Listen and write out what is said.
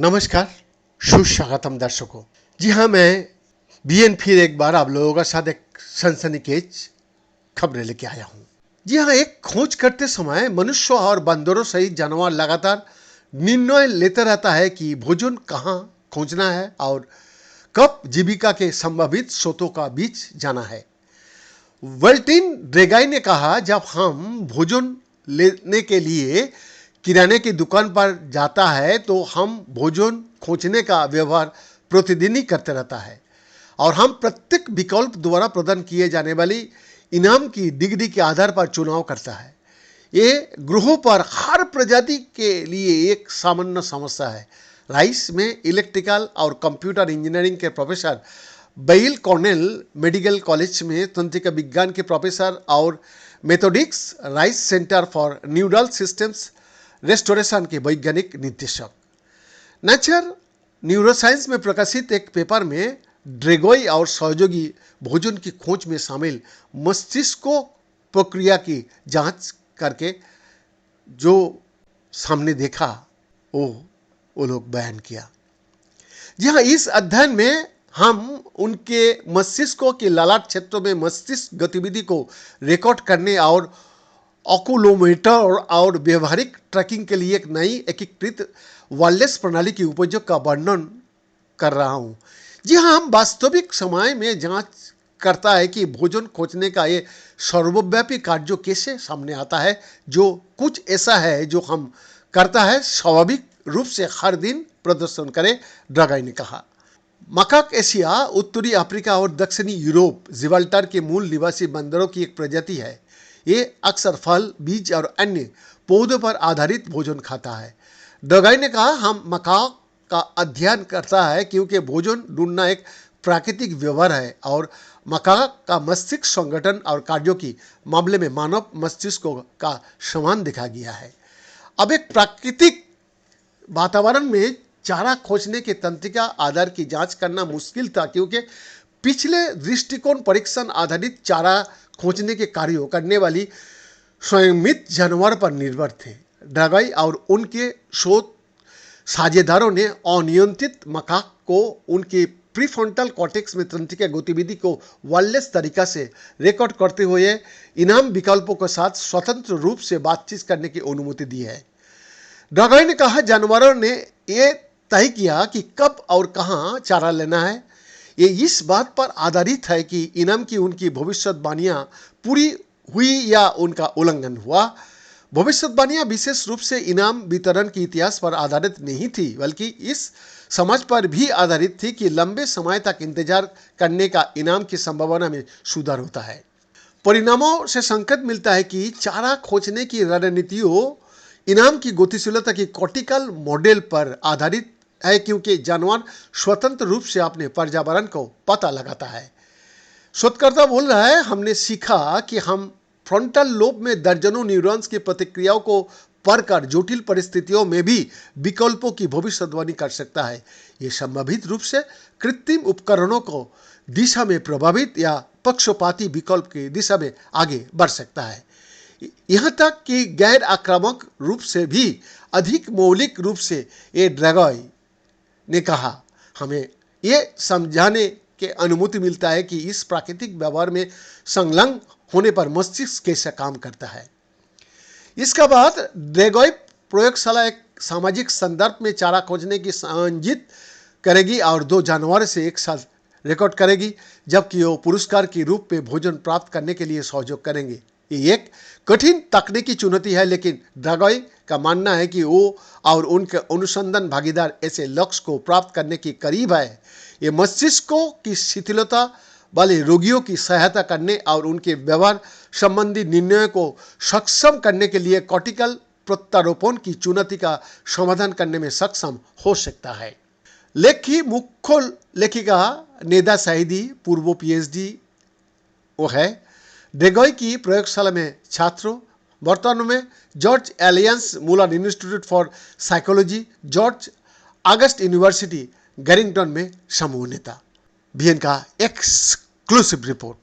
नमस्कार, सुस्वागतम दर्शकों। जी हाँ, मैं बीएन फिर एक बार आप लोगों के साथ एक सनसनीखेज खबरें लेके आया हूँ। जी हाँ, एक खोज करते समय मनुष्य और बंदरों सहित जानवर लगातार निर्णय लेते रहता है कि भोजन कहाँ खोजना है और कब जीविका के संभावित स्रोतों का बीच जाना है। वेल्टिन ड्रेगाई ने कहा, जब हम भोजन लेने के लिए किराने की दुकान पर जाता है तो हम भोजन खोजने का व्यवहार प्रतिदिन ही करते रहता है और हम प्रत्येक विकल्प द्वारा प्रदान किए जाने वाली इनाम की डिग्री के आधार पर चुनाव करता है। ये ग्रहों पर हर प्रजाति के लिए एक सामान्य समस्या है। राइस में इलेक्ट्रिकल और कंप्यूटर इंजीनियरिंग के professor Weill Cornell medical college में तंत्रिका विज्ञान के प्रोफेसर और Methodist Rice center for neural systems restoration के वैज्ञानिक निर्देशक। नेचर न्यूरोसाइंस में प्रकाशित एक पेपर में ड्रेगोई और सहयोगी भोजन की खोज में शामिल मस्तिष्क प्रक्रिया की जांच करके जो सामने देखा वो लोग बयान किया। जी हाँ, इस अध्ययन में हम उनके मस्तिष्कों के ललाट क्षेत्रों में मस्तिष्क गतिविधि को रिकॉर्ड करने और ऑकुलोमीटर और व्यवहारिक ट्रैकिंग के लिए एक नई एकीकृत वायरलेस प्रणाली की उपयोग का वर्णन कर रहा हूँ। जी हाँ, हम वास्तविक समय में जांच करता है कि भोजन खोजने का ये सर्वव्यापी कार्य कैसे सामने आता है, जो कुछ ऐसा है जो हम करता है स्वाभाविक रूप से हर दिन प्रदर्शन करे, ड्रेगाई ने कहा। मकाक एशिया, उत्तरी अफ्रीका और दक्षिणी यूरोप जिब्राल्टर के मूल निवासी बंदरों की एक प्रजाति है। ये अक्सर फल, बीज और अन्य पौधों पर आधारित भोजन खाता है। ड्रेगाई ने कहा, हम मकाक का अध्ययन करता है क्योंकि भोजन ढूंढना एक प्राकृतिक व्यवहार है और मकाक का मस्तिष्क संगठन और कार्यों की मामले में मानव मस्तिष्क का समान देखा गया है। अब एक प्राकृतिक वातावरण में चारा खोजने के तंत्रिका आधार की जांच करना मुश्किल था क्योंकि पिछले दृष्टिकोण परीक्षण आधारित चारा खोजने के कार्यों करने वाली स्वयंमित जानवर पर निर्भर थे। ड्रेगाई और उनके शोध साझेदारों ने अनियंत्रित मकाक को उनके प्रीफ्रंटल कॉर्टेक्स में तंत्रिका गतिविधि को वायरलेस तरीका से रिकॉर्ड करते हुए इनाम विकल्पों के साथ स्वतंत्र रूप से बातचीत करने की अनुमति दी है। ड्रेगाई ने कहा, जानवरों ने ये तय किया कि कब और कहाँ चारा लेना है। ये इस बात पर आधारित है कि इनाम की उनकी भविष्यवाणियां पूरी हुई या उनका उल्लंघन हुआ। भविष्यवाणियां विशेष रूप से इनाम वितरण के इतिहास पर आधारित नहीं थी, बल्कि इस समझ पर भी आधारित थी कि लंबे समय तक इंतजार करने का इनाम की संभावना में सुधार होता है। परिणामों से संकेत मिलता है कि चारा खोजने की रणनीतियों इनाम की गतिशीलता की कॉर्टिकल मॉडल पर आधारित है क्योंकि जानवर स्वतंत्र रूप से अपने पर्यावरण को पता लगाता है। शोधकर्ता बोल रहा है, हमने सीखा कि हम फ्रंटल लोब में दर्जनों न्यूरॉन्स की प्रतिक्रियाओं को पढ़कर जटिल परिस्थितियों में भी विकल्पों की भविष्यवाणी कर सकता है। ये संभावित रूप से कृत्रिम उपकरणों को दिशा में प्रभावित या पक्षपाती विकल्प की दिशा में आगे बढ़ सकता है। यहाँ तक कि गैर आक्रामक रूप से भी अधिक मौलिक रूप से ये ड्रेगाई ने कहा, हमें ये समझाने के अनुमति मिलता है कि इस प्राकृतिक व्यवहार में संलग्न होने पर मस्तिष्क कैसे काम करता है। इसके बाद ड्रेगाई प्रयोगशाला एक सामाजिक संदर्भ में चारा खोजने की संयोजित करेगी और 2 जानवर से एक साथ रिकॉर्ड करेगी, जबकि वो पुरस्कार के रूप में भोजन प्राप्त करने के लिए सहयोग करेंगे। ये एक कठिन तकनीकी चुनौती है, लेकिन ड्रेगाई का मानना है कि वो और उनके अनुसंधान भागीदार ऐसे लक्ष्य को प्राप्त करने के करीब है। ये मस्तिष्कों की शिथिलता वाले रोगियों की सहायता करने और उनके व्यवहार संबंधी निर्णयों को सक्षम करने के लिए कॉर्टिकल प्रत्यारोपण की चुनौती का समाधान करने में सक्षम हो सकता है। लेख की मुख्य लेखिका नेदा शाहिदी, पूर्व पीएचडी वो है। ड्रेगाई की प्रयोगशाला में छात्रों वर्तमान में George Elias Muller institute for psychology, George August university Göttingen में समूह नेता। बीएन का एक्सक्लूसिव रिपोर्ट।